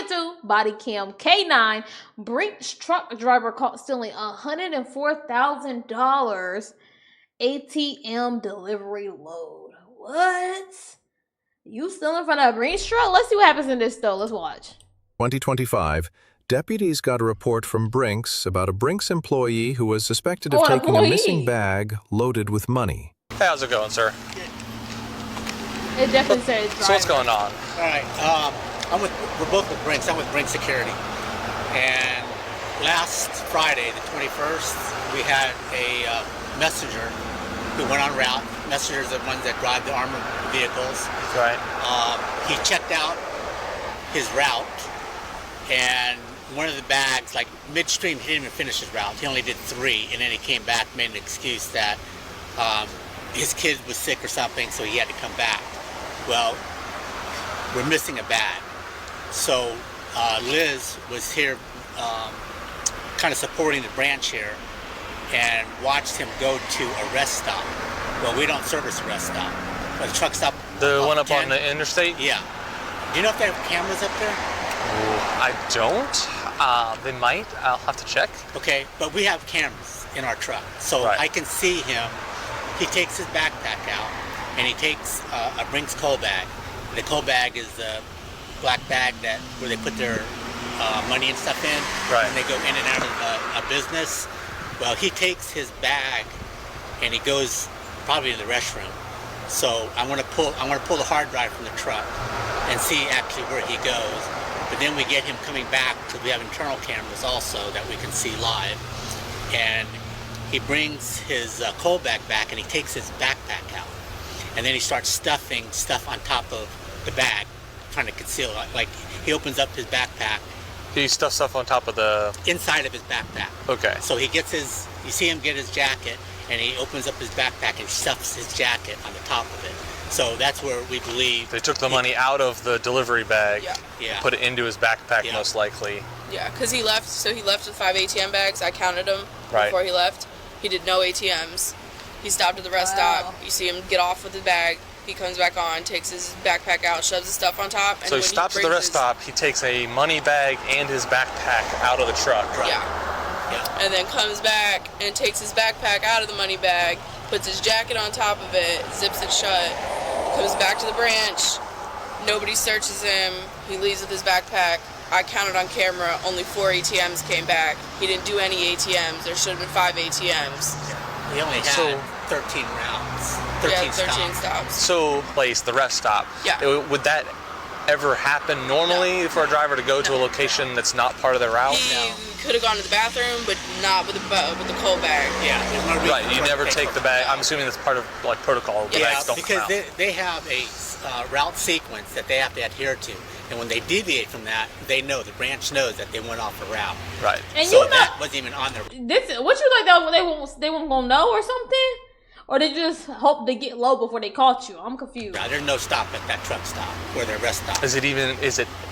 2022 body cam K9, Brinks truck driver caught stealing $104,000 ATM delivery load. What? You stealing from a Brinks truck? Let's see what happens in this though. Let's watch. 2025, deputies got a report from Brinks about a Brinks employee who was suspected of taking a missing bag loaded with money. Hey, how's it going, sir? It definitely says driver. So what's going on? All right, we're both with Brinks. I'm with Brinks Security. And last Friday, the 21st, we had a messenger who went on route. Messengers are the ones that drive the armored vehicles. Right. He checked out his route, and one of the bags, like midstream, he didn't even finish his route. He only did 3, and then he came back, made an excuse that his kid was sick or something, so he had to come back. Well, we're missing a bag. So Liz was here kind of supporting the branch here and watched him go to a rest stop. Well, we don't service a rest stop, but a truck stop. The one up on the interstate? Yeah. Do you know if they have cameras up there? I don't. They might. I'll have to check. Okay, but we have cameras in our truck, so Right. I can see him. He takes his backpack out, and he takes a Brinks coal bag. The coal bag is the black bag where they put their money and stuff in, Right. and they go in and out of a business. Well, he takes his bag, and he goes probably to the restroom. So I'm gonna pull the hard drive from the truck and see actually where he goes. But then we get him coming back because we have internal cameras also that we can see live. And he brings his coal bag back and he takes his backpack out. And then he starts stuffing stuff on top of the bag, trying to conceal it. Like he opens up his backpack. He stuffed stuff on top of the... Inside of his backpack. Okay. So he gets you see him get his jacket, and he opens up his backpack and stuffs his jacket on the top of it. So that's where we believe... They took the money out of the delivery bag, Yeah. put it into his backpack most likely. Yeah, because he left with 5 ATM bags. I counted them before he left. He did no ATMs. He stopped at the rest stop. You see him get off with the bag. He comes back on, takes his backpack out, shoves his stuff on top. And So he stops at the rest stop. He takes a money bag and his backpack out of the truck. Right. Yeah. And then comes back and takes his backpack out of the money bag, puts his jacket on top of it, zips it shut, comes back to the branch. Nobody searches him. He leaves with his backpack. I counted on camera, only 4 ATMs came back. He didn't do any ATMs. There should have been 5 ATMs. He only had 13 rounds. 13 stops. So, the rest stop. Yeah. Would that ever happen normally for a driver to go to a location that's not part of their route? He could have gone to the bathroom, but not with the coal bag. Yeah. Right. You never take the bag. I'm assuming that's part of protocol. The bags don't come out. Because they have a route sequence that they have to adhere to. And when they deviate from that, the branch knows that they went off a route. Right. And so that wasn't even on their... What you like though? They won't gonna know or something? Or they just hope they get low before they caught you? I'm confused. Yeah, there's no stop at that truck stop where their rest stop. Is it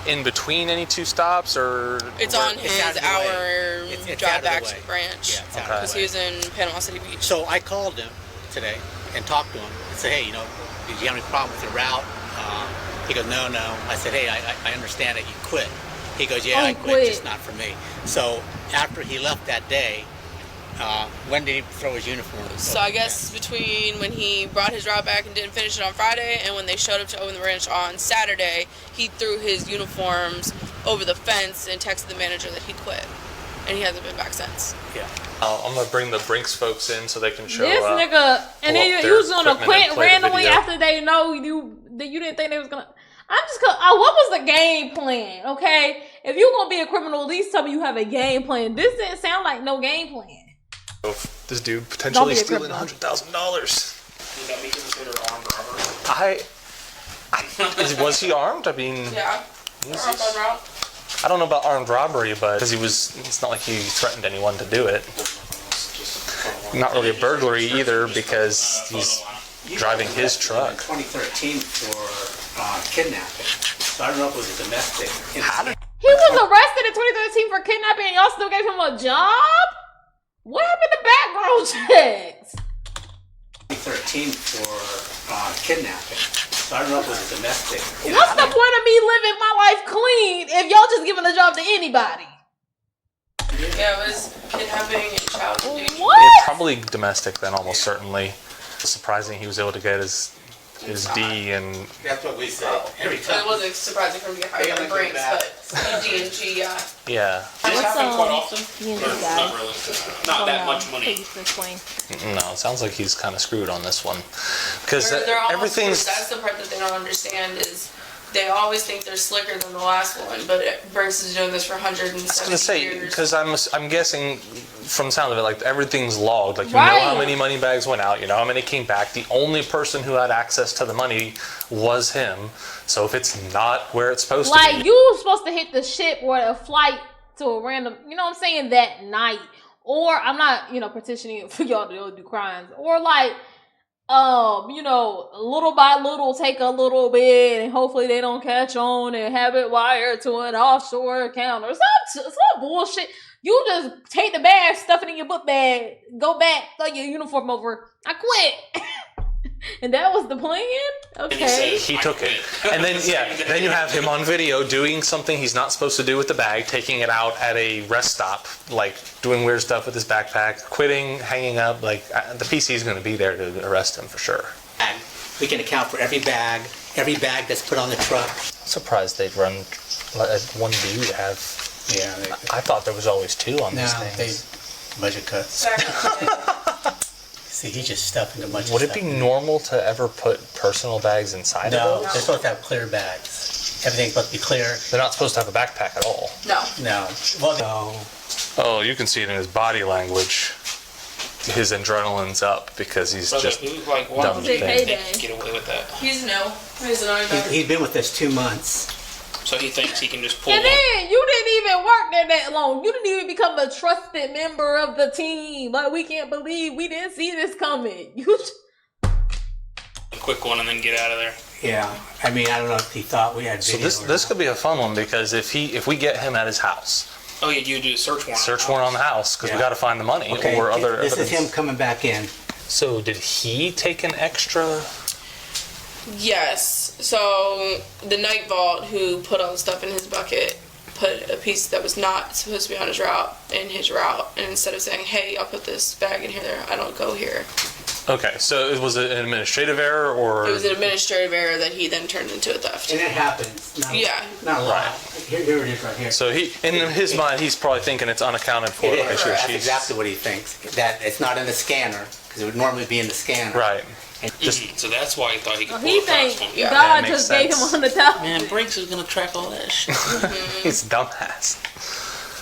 in between any 2 stops or? It's on his hour drive back to the branch. Yeah, it's because he was in Panama City Beach. So I called him today and talked to him and said, hey, did you have any problem with your route? He goes, no. I said, hey, I understand that you quit. He goes, yeah, I quit, just not for me. So after he left that day, when did he throw his uniform? So I guess between when he brought his route back and didn't finish it on Friday and when they showed up to open the branch on Saturday, he threw his uniforms over the fence and texted the manager that he quit. And he hasn't been back since. Yeah. I'm going to bring the Brinks folks in so they can show this nigga, and then you was gonna quit randomly the after they know you didn't think they was gonna. What was the game plan? Okay, if you're gonna be a criminal, at least tell me you have a game plan. This didn't sound like no game plan. This dude potentially stealing $100,000. Would that be considered armed robbery? Was he armed? I mean, Yeah. Armed on route. I don't know about armed robbery, but because it's not like he threatened anyone to do it. Not really a burglary either because he's driving his truck. 2013 for kidnapping. So I don't know if it was a domestic incident. He was arrested in 2013 for kidnapping and y'all still gave him a job? What happened to background checks? 2013 for kidnapping. So I don't know if it was a domestic incident. What's the point of me living my life clean if y'all just give job to anybody. Yeah, it was kidnapping and child abuse. What? Yeah, probably domestic then, almost certainly. Surprising he was able to get his D and... That's what we say every It time. wasn't surprising for me to hire on Brinks, but D and G, yeah. Yeah. Does it happen quite often? Yeah, Or not really. Not that much money. Please explain. No, it sounds like he's kind of screwed on this one. Because They're almost- everything's... That's the part that they don't understand is they always think they're slicker than the last one, but Brinks is doing this for 170 I was gonna say, years. because I'm guessing from the sound of it, like everything's logged. Like you know how many money bags went out, you know how many came back. The only person who had access to the money was him. So if it's not where it's supposed to Like be, you were supposed to hit the ship or a flight to a random, you know what I'm saying, that night. Or I'm not, petitioning for y'all to do crimes. Or like, little by little, take a little bit, and hopefully they don't catch on and have it wired to an offshore account or some bullshit. You just take the bag, stuff it in your book bag, go back, throw your uniform over. I quit. And that was the plan? Okay. he took it. And then, then you have him on video doing something he's not supposed to do with the bag, taking it out at a rest stop, like doing weird stuff with his backpack, quitting, hanging up. Like, the PC is going to be there to arrest him for sure. And we can account for every bag that's put on the truck. I'm surprised they'd run one dude have... Yeah. I thought there was always two on these No, things. they budget cuts. See, he's just stuffing a bunch of Would it stuff. be normal to ever put personal bags inside No, of those? they're supposed to have clear bags. Everything's supposed to be clear. They're not supposed to have a backpack at all. No. No. Well, no. Oh, you can see it in his body language. His adrenaline's up because he's Brother, just who, like, why done would the they thing. think he can get away with that? He's new. He's an only He's been with us 2 months. So he thinks he can just pull And one. then you didn't even work there that long. You didn't even become a trusted member of the team. Like, we can't believe we didn't see this coming. A quick one and then get out of there. Yeah. I mean, I don't know if he thought we had video. So this could be a fun one because if we get him at his house, Oh, yeah, you do a search warrant. search warrant on the house because we got to find the money Okay, or other this evidence. is him coming back in. So did he take an extra? Yes. So the night vault who put all the stuff in his bucket put a piece that was not supposed to be on his route in his route, and instead of saying, "Hey, I'll put this bag in here," I don't go here. Okay, so was it an administrative error or? It was an administrative error that he then turned into a theft. And it happens. Yeah. Not a lot. Here it is right here. So in his mind, he's probably thinking it's unaccounted for. It Like is. she- That's she's- exactly what he thinks. That it's not in the scanner, because it would normally be in the scanner. Right. So that's why he thought he could pull He a fast thinks one. Yeah. God makes just gave him sense. $100,000. Man, Brinks is going to track all that shit. He's a dumbass.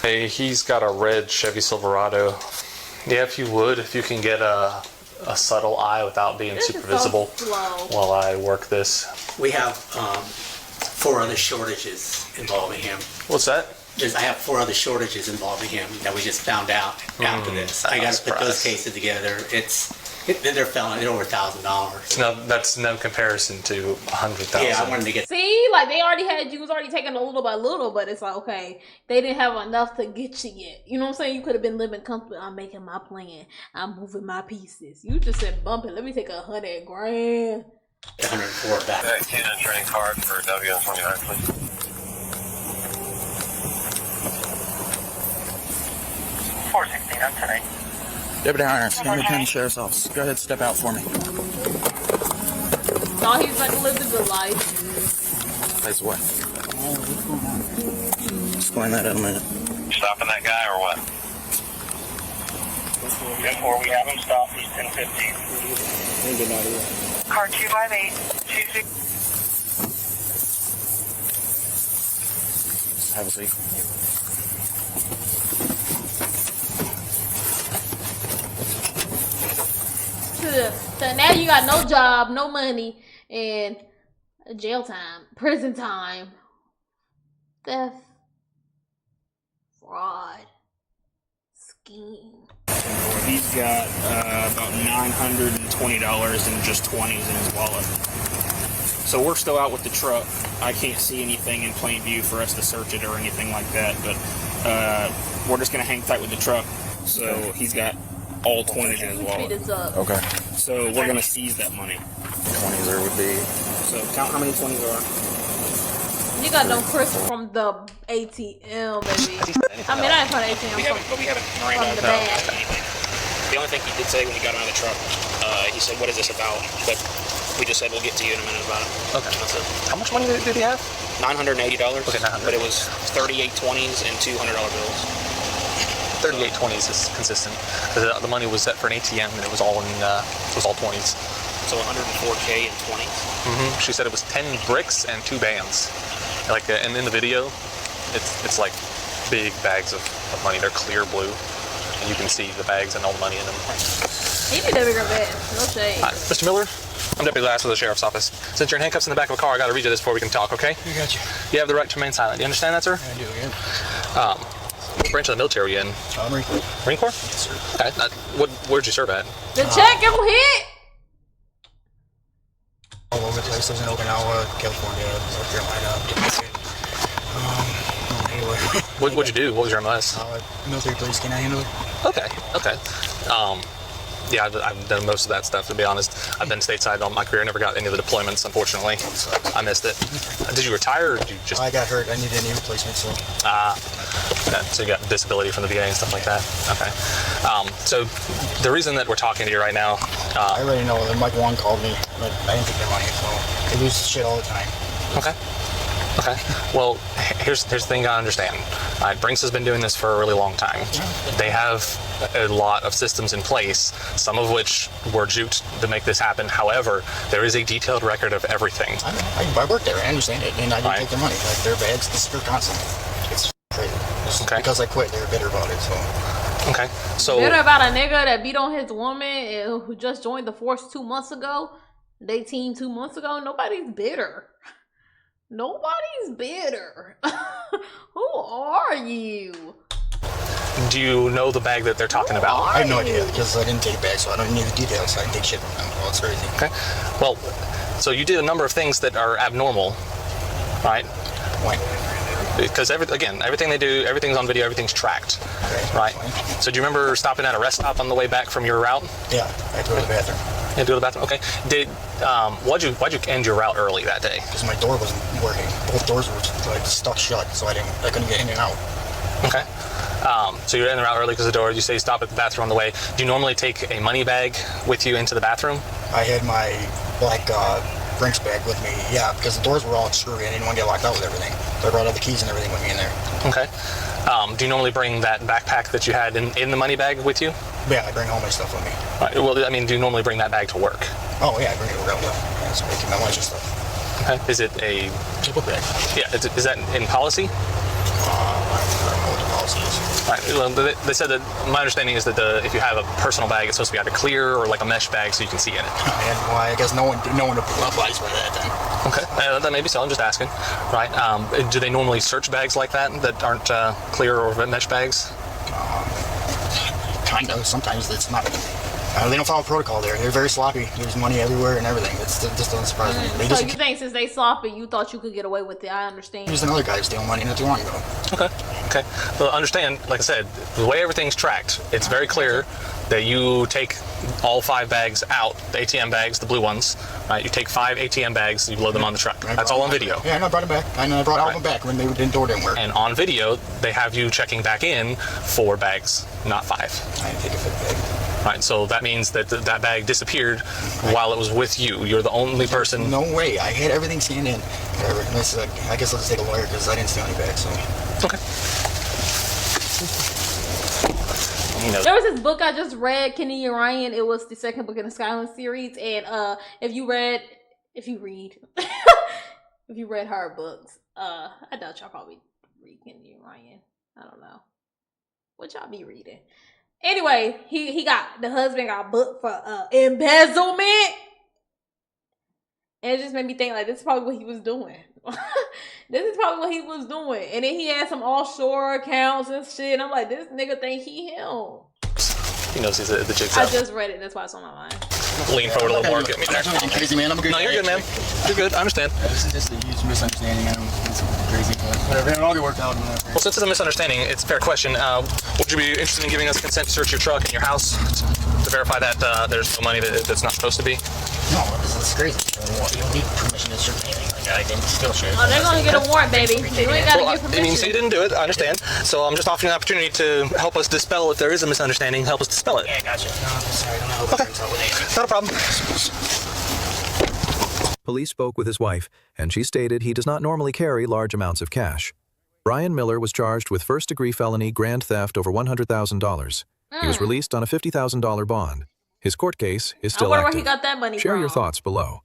Hey, he's got a red Chevy Silverado. Yeah, if you can get a subtle eye without being This super is so visible slow. while I work this. We have 4 other shortages involving him. What's that? I have 4 other shortages involving him that we just found out after this. I got to put those cases together. They're felony. They're over $1,000. No, that's no comparison to 100,000. Yeah, I wanted to get. See, like they already had you was already taking a little by little, but it's like, okay, they didn't have enough to get you yet. You know what I'm saying? You could have been living comfortable. I'm making my plan. I'm moving my pieces. You just said bump it. Let me take $100 grand. 104 back. Cannon training card for WN29, please. 416, I'm tonight. Deputy Irons, Independent Sheriff's Office. Go ahead, step out for me. Thought he was about to live the good life. Place what? Explain that in a minute. Stopping that guy or what? 10-4, we have him stopped. He's 10-15. Car 258, 26. Have a seat. So now you got no job, no money, and jail time, prison time, theft, fraud, scheme. He's got about $920 and just 20s in his wallet. So we're still out with the truck. I can't see anything in plain view for us to search it or anything like that, but we're just going to hang tight with the truck. So he's got all 20s in his Speed wallet. is up. Okay. So we're going to seize that money. 20s there would be. So count how many 20s there are. You got no crisp from the ATM, baby. I mean, I didn't find the ATM But we haven't ran from out the of bag. anything. The only thing he did say when he got out of the truck, he said, "What is this about?" But we just said we'll get to you in a minute about it. Okay. That's it. How much money did he have? $980. Okay, $900. But it was 38 20s and $200 bills. 38.20s is consistent. The money was set for an ATM, and it was all in it was all 20s. So 104K and 20s. She said it was 10 bricks and 2 bands. Like, and in the video, it's like big bags of money. They're clear blue, and you can see the bags and all the money in them. He need a bigger bag. No shade. Hi, Mr. Miller, I'm Deputy Lass of the Sheriff's Office. Since you're in handcuffs in the back of a car, I got to read you this before we can talk, okay? I got you. You have the right to remain silent. Do you understand that, sir? I do, yeah. What branch of the military are you in? Marine Corps? Yes, sir. Okay. Where'd you serve at? The check go hit. All over the place. I was in Okinawa, California, South Carolina. Anyway. What'd you do? What was your MS? Military police, can I handle it? Okay. Yeah, I've done most of that stuff, to be honest. I've been stateside all my career. I never got any of the deployments, unfortunately. I missed it. Did you retire, or did you just... I got hurt. I needed a knee replacement, so... So you got disability from the VA and stuff like that? Okay. So the reason that we're talking to you right now... I already know. Mike Wong called me, but I didn't take their money, so... They lose shit all the time. Okay. Well, here's the thing you gotta understand. Brinks has been doing this for a really long time. They have a lot of systems in place, some of which were juked to make this happen. However, there is a detailed record of everything. I work there. I understand it, and I didn't take their money. Like, their bags disappear constantly. It's crazy. Okay. Because I quit, they were bitter about it, so... Okay. So... Bitter about a nigga that beat on his woman who just joined the force 2 months ago? They teamed 2 months ago? Nobody's bitter. Nobody's bitter. Who are you? Do you know the bag that they're talking about? I have no idea, because I didn't take it back, so I don't need the details. I didn't take shit from them. Well, it's crazy. Okay. Well, so you did a number of things that are abnormal, right? Why? Because everything they do, everything's on video, everything's tracked, Okay, right? fine. So do you remember stopping at a rest stop on the way back from your route? Yeah, I had to go to the bathroom. Yeah, go to the bathroom. Okay. Why'd you end your route early that day? Because my door wasn't working. Both doors were like stuck shut, so I couldn't get in and out. Okay. So you're in the route early because of the door. You say stop at the bathroom on the way. Do you normally take a money bag with you into the bathroom? I had my black Brinks bag with me, yeah, because the doors were all screwy. I didn't want to get locked out with everything. So I brought all the keys and everything with me in there. Okay. Do you normally bring that backpack that you had in the money bag with you? Yeah, I bring all my stuff with me. Right. Well, I mean, do you normally bring that bag to work? Oh, yeah, I bring it around. Yeah, so I keep my lunch and stuff. Okay. Is it a... Checkbook bag. Yeah, is that in policy? I don't know what the policy is. Right. Well, they said that my understanding is that if you have a personal bag, it's supposed to be either clear or like a mesh bag so you can see in it. And well, I guess no one applies by that then. Okay. That may be so. I'm just asking. Right. Do they normally search bags like that aren't clear or mesh bags? Kind of. Sometimes it's not. They don't follow protocol there. They're very sloppy. There's money everywhere and everything. It just doesn't surprise me. So you think since they sloppy, you thought you could get away with it? I understand. There's another guy stealing money not too long ago. Okay. Well, understand, like I said, the way everything's tracked, it's very clear that you take all 5 bags out, the ATM bags, the blue ones, right? You take 5 ATM bags, you load them on the truck. That's all on video. Yeah, I brought it back. I brought all of them back when the door didn't work. And on video, they have you checking back in 4 bags, not 5. I didn't take a 5th bag. Right, so that means that that bag disappeared while it was with you. You're the only person. No way. I had everything scanned in. I guess I'll just take a lawyer because I didn't steal any bags. So. Okay. There was this book I just read, Kenny and Ryan. It was the second book in the Skyland series, and if you read hard books, I doubt y'all probably read Kenny and Ryan. I don't know what y'all be reading. Anyway, the husband got booked for embezzlement. And it just made me think, like, this is probably what he was doing. And then he had some offshore accounts and shit. And I'm like, this nigga think he him. He knows he's the jigsaw. I just read it. That's why it's on my mind. Lean forward a little more. Get me there. I'm crazy, man. I'm a good guy. No, you're good, man. You're good. I understand. This is just a huge misunderstanding. I don't know. It's crazy, but whatever. It'll all get worked out. Well, since it's a misunderstanding, it's a fair question. Would you be interested in giving us consent to search your truck and your house to verify that there's no money that's not supposed to be? No, this is crazy. You don't need permission to search anything. Like, bag and still should. Oh, they're gonna get a warrant, baby. You ain't gotta get permission. I mean, you say you didn't do it. I understand. So I'm just offering an opportunity to help us dispel if there is a misunderstanding. Help us dispel it. Yeah, gotcha. No, I'm sorry. I don't know how to with it. Not a problem. Police spoke with his wife, and she stated he does not normally carry large amounts of cash. Brian Miller was charged with first-degree felony grand theft over $100,000. He was released on a $50,000 bond. His court case is still I wonder active. where he got that money Share from. your thoughts below.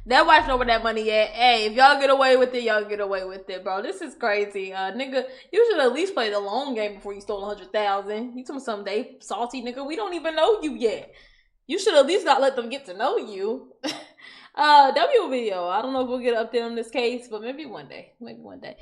That wife know where that money at. Hey, if y'all get away with it, y'all get away with it, bro. This is crazy. Nigga, you should at least play the long game before you stole 100,000. You told me someday, salty nigga, we don't even know you yet. You should at least not let them get to know you. That'll be a video. I don't know if we'll get an update on this case, but maybe one day. Maybe one day.